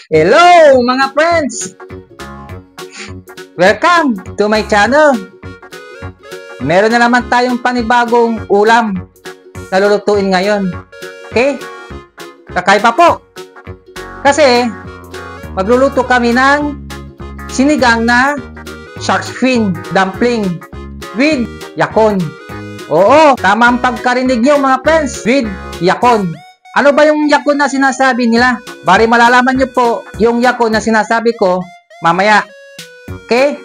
Hello mga friends! Welcome to my channel. Meron na naman tayong panibagong ulam na lulutuin ngayon. Okay? Kakaiba po. Kasi magluluto kami ng sinigang na shark fin dumpling with yakon. Oo, tama ang pagkarinig nyo mga friends, with yakon. Ano ba yung yakon na sinasabi nila? Bari malalaman nyo po yung yakon na sinasabi ko mamaya. Okay?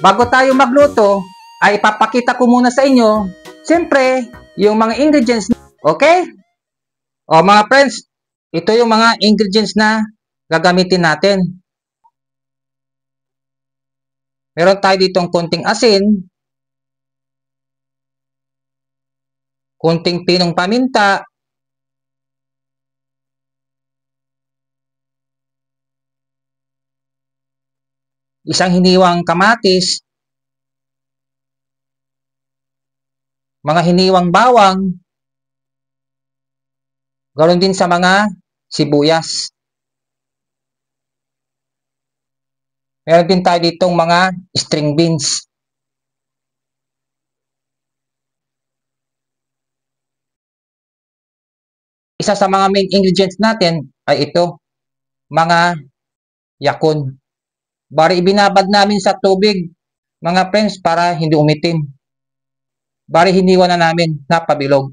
Bago tayo magluto, ay ipapakita ko muna sa inyo, siyempre, yung mga ingredients. Okay? O mga friends, ito yung mga ingredients na gagamitin natin. Meron tayo ditong konting asin, konting pinong paminta, isang hiniwang kamatis, mga hiniwang bawang, ganoon din sa mga sibuyas. Meron din tayo ditong mga string beans. Isa sa mga main ingredients natin ay ito, mga yakon. Bari ibinabad namin sa tubig, mga friends, para hindi umitim. Bari hiniwa na namin na pabilog.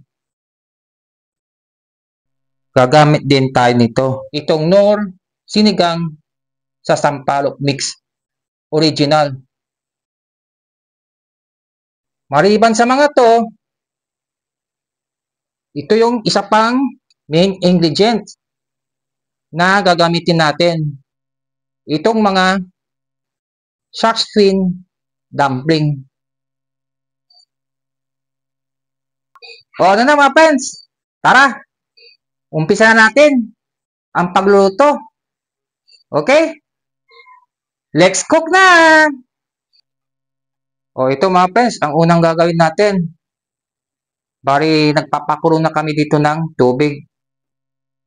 Gagamit din tayo nito. Itong Knorr sinigang sa sampalok mix original. Maliban sa mga to, ito yung isa pang main ingredient na gagamitin natin. Itong mga shark fin dumpling. O ano na mga friends? Tara, umpisa na natin ang pagluluto. Okay? Let's cook na! O ito mga friends, ang unang gagawin natin. Bari nagpapakulo na kami dito ng tubig.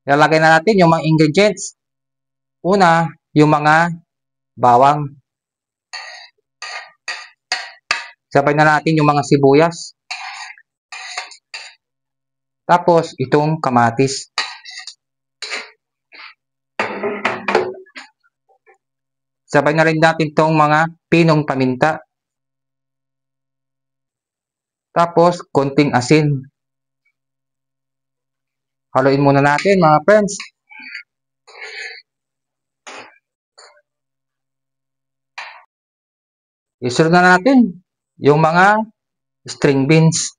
Ilalagay na natin yung mga ingredients. Una, yung mga bawang. Sabay na natin yung mga sibuyas. Tapos, itong kamatis. Sabay na rin natin itong mga pinong paminta. Tapos, konting asin. Haluin muna natin mga friends. Isunod na natin yung mga string beans.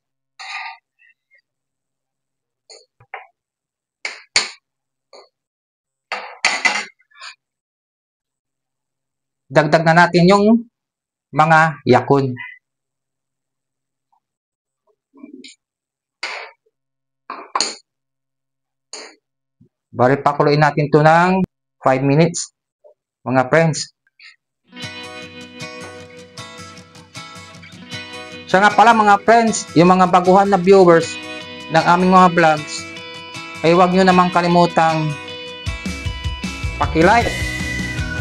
Dagdag na natin yung mga yakon. Bari pakuluin natin ito ng 5 minutes, mga friends. Siya nga pala mga friends, yung mga baguhan na viewers ng aming mga vlogs, ay huwag nyo namang kalimutang paki-like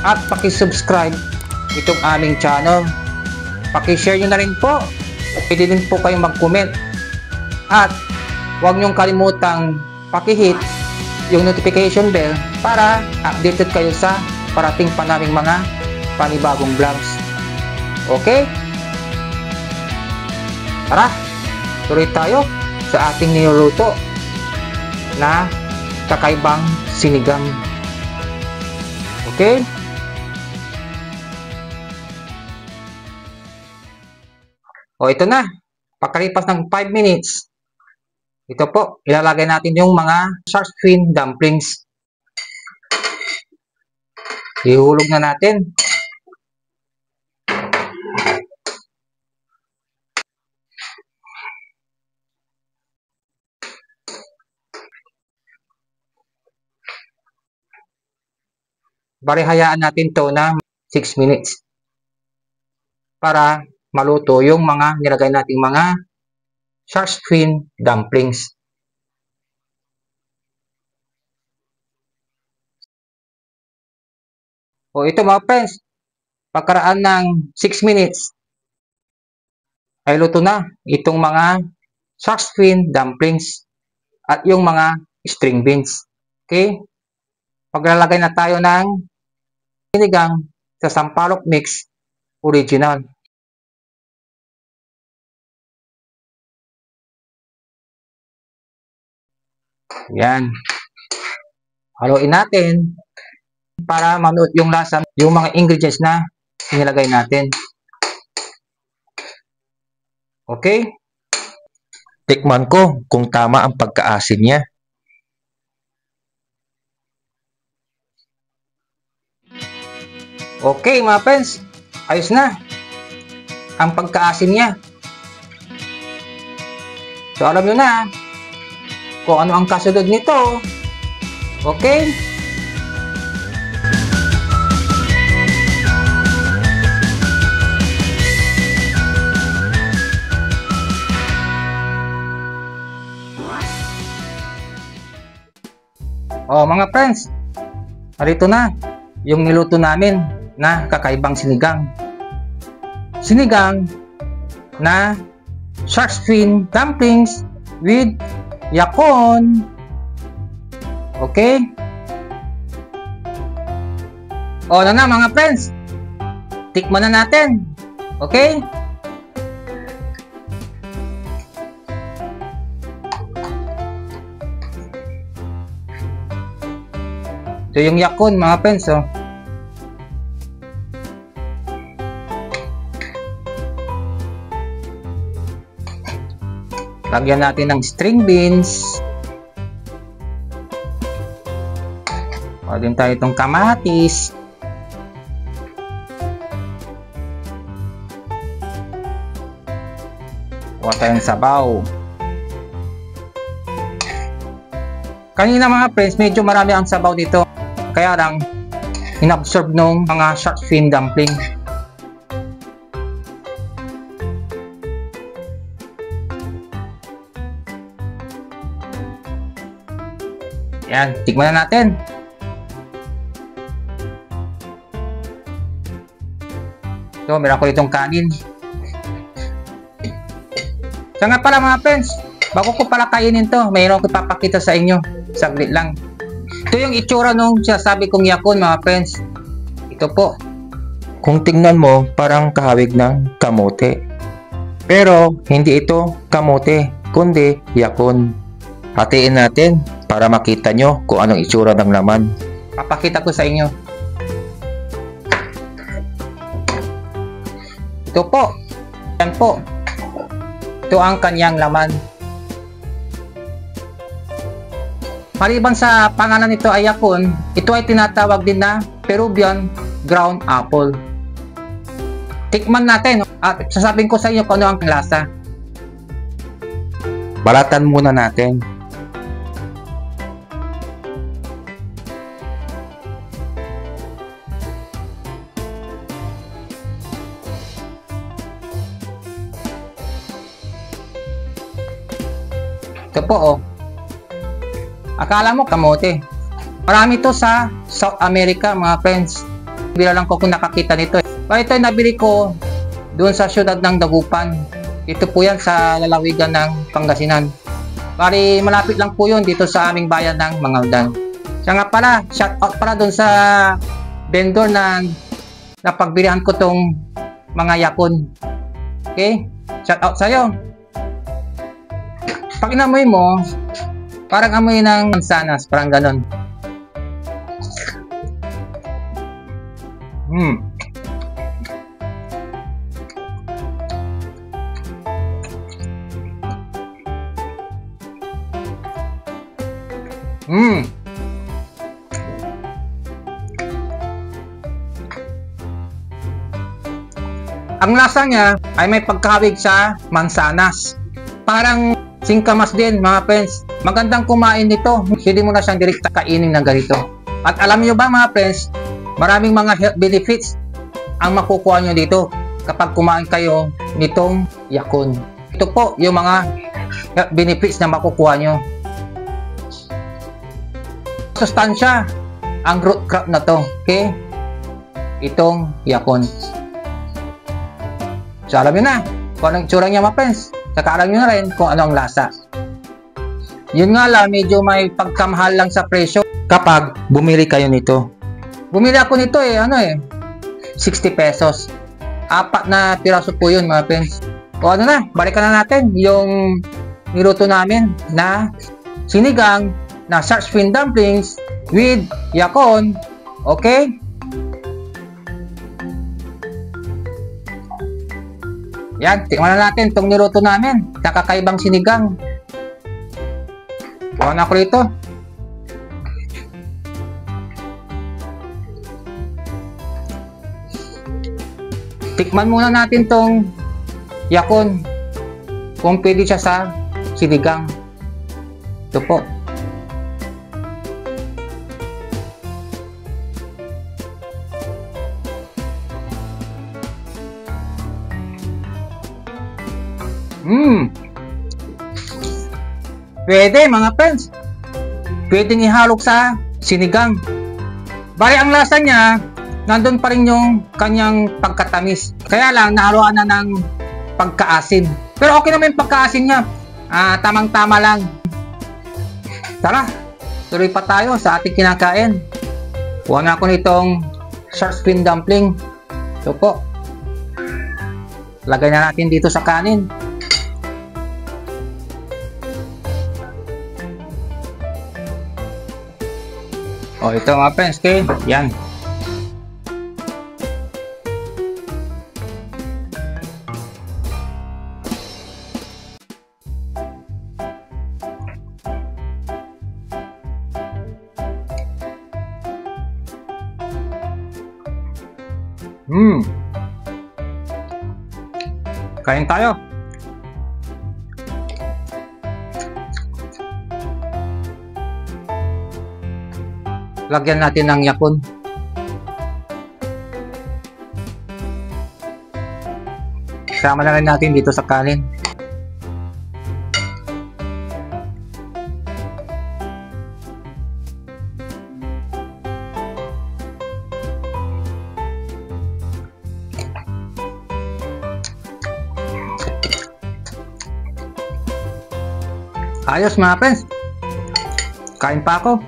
at paki-subscribe itong aming channel. Paki-share nyo na rin po. Pwede din po kayong mag-comment. At huwag nyo kalimutang paki-hit yung notification bell para updated kayo sa parating pa naming mga panibagong vlogs. Okay? Tara, tuloy tayo sa ating niluluto na kakaibang sinigang. Okay? O ito na, pagkalipas ng 5 minutes, ito po, ilalagay natin yung mga shark fin dumplings. Ihulog na natin. Bari hayaan natin to na 6 minutes para maluto yung mga nilagay nating mga shark fin dumplings. O ito mga friends, pagkaraan ng 6 minutes, ay luto na itong mga shark fin dumplings at yung mga string beans. Okay? Paglalagay na tayo ng sinigang sa sampalok mix original. Yan. Haluin natin para manuot yung lasa, yung mga ingredients na inilagay natin. Okay? Tikman ko kung tama ang pagkaasim niya. Okay mga friends, ayos na ang pagkaasim niya. So alam nyo na kung ano ang kasunod nito. Okay? Oh mga friends, narito na yung niluto namin na kakaibang sinigang. Sinigang na shark fin dumplings with yakon. Okay? O na mga friends, tikman na natin. Okay? Ito yung yakon mga friends. Oh. Lagyan natin ng string beans. Lagyan tayo itong kamatis. Kuha tayong sabaw. Kanina mga friends, medyo marami ang sabaw dito. Kaya lang, inabsorb nung mga shark fin dumpling. Yan, tikman na natin. So, meron ko itong kanin. So nga pala mga friends, bago ko pala kainin to, mayroon ko ipapakita sa inyo. Saglit lang. Ito yung itsura nung sinasabi kong yakon mga friends. Ito po. Kung tingnan mo, parang kahawig ng kamote. Pero, hindi ito kamote, kundi yakon. Hatiin natin para makita nyo kung anong itsura ng laman. Papakita ko sa inyo. Ito po. Yan po. Ito ang kanyang laman. Maliban sa pangalan nito ay yakon, ito ay tinatawag din na Peruvian ground apple. Tikman natin at sasabihin ko sa inyo kung ano ang lasa. Balatan muna natin. Ito po oh. Akala mo kamote. Marami to sa South America mga friends. Bila lang ko kung nakakita nito. Pero ito ay nabili ko doon sa syudad ng Dagupan. Ito po yan sa lalawigan ng Pangasinan. Bali malapit lang po yun dito sa aming bayan ng Mangaldan. Siya nga pala, shout out pala doon sa vendor na napagbilihan ko tong mga yakon. Okay? Shout out sa'yo. Pag inamoy mo, parang amoy ng mansanas, parang ganon. Ang lasa niya ay may pagkahawig sa mansanas. Parang singkamas din mga friends. Magandang kumain nito. Hindi mo na siyang direkta kainin ng ganito. At alam niyo ba mga friends, maraming mga health benefits ang makukuha nyo dito kapag kumain kayo nitong yakon. Ito po yung mga health benefits na makukuha nyo. Sustansya ang root crop na to. Okay? itong yakon. So alam nyo na kung anong itsura niya, mga friends. Saka alam nyo na rin kung ano ang lasa. Yun nga lang, medyo may pagkamahal lang sa presyo kapag bumili kayo nito. Bumili ako nito 60 pesos. 4 na piraso po yun, mga friends. O ano na, balikan na natin yung niluto namin na sinigang na shark fin dumplings with yakon. Okay? Yan, tingnan na natin itong niluto namin. Kakakaibang sinigang. Kuha na ako rito. Tikman muna natin tong yakon. Kung pwede siya sa sinigang. Ito po. Pwede, mga friends. Pwedeng ihalog sa sinigang. Bali, ang lasa niya, nandun pa rin yung kanyang pagkatamis. Kaya lang, nahaluan na ng pagkaasin. Pero okay naman yung pagkaasin niya. Tamang-tama lang. Tara, tuloy pa tayo sa ating kinakain. Kuha na ako nitong shark fin dumpling. Ito po. Lagay na natin dito sa kanin. O, ito mga friends, okay? Yan. Kain tayo. Lagyan natin ng yakon. Sama na rin natin dito sa kanin. Ayos mga friends. Kain pa ako.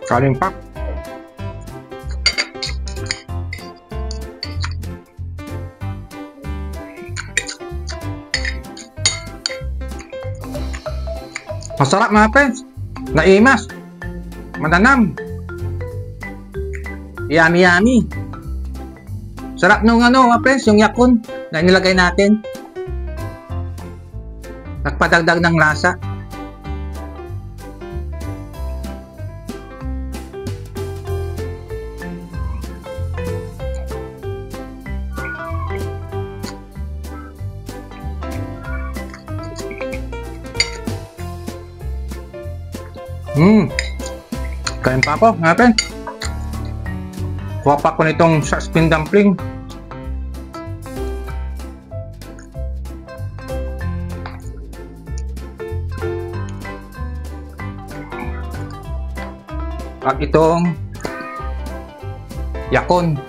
Kanin pa. Masarap mga friends. Naimas. Madanam. Yummy yummy. Sarap nung mga friends, yung yakon na nilagay natin. Nagpadagdag ng lasa. Kain pa ako, mga friends. Kuha pa ko nitong shark fin dumpling. At itong yakon.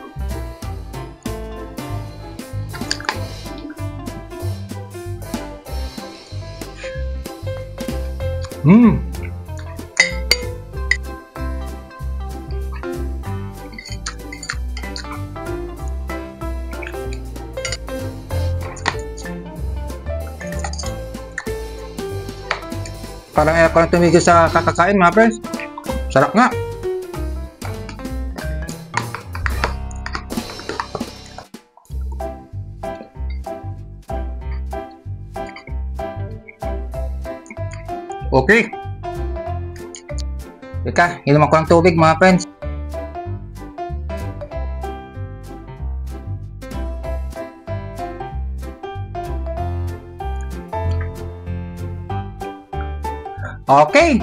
Parang ako na tumigil sa kakakain mga friends. Sarap nga. Okay. Teka, inom ako ng tubig mga friends. Okay.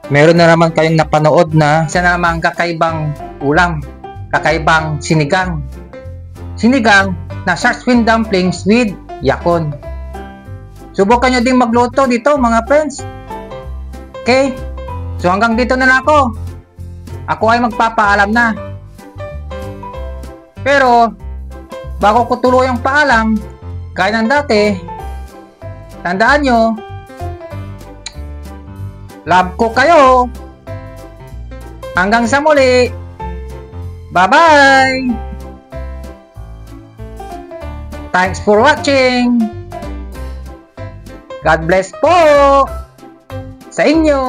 Meron na naman kayong napanood na isa na namang kakaibang ulam. Kakaibang sinigang. Sinigang na shark fin dumplings with yakon. Subukan nyo din magluto dito mga friends. Okay? So hanggang dito na lang ako. Ako ay magpapaalam na. Pero, bago ko tuluyang paalam, gaya ng dati, tandaan nyo, love ko kayo. Hanggang sa muli. Bye-bye. Thanks for watching. God bless po sa inyo.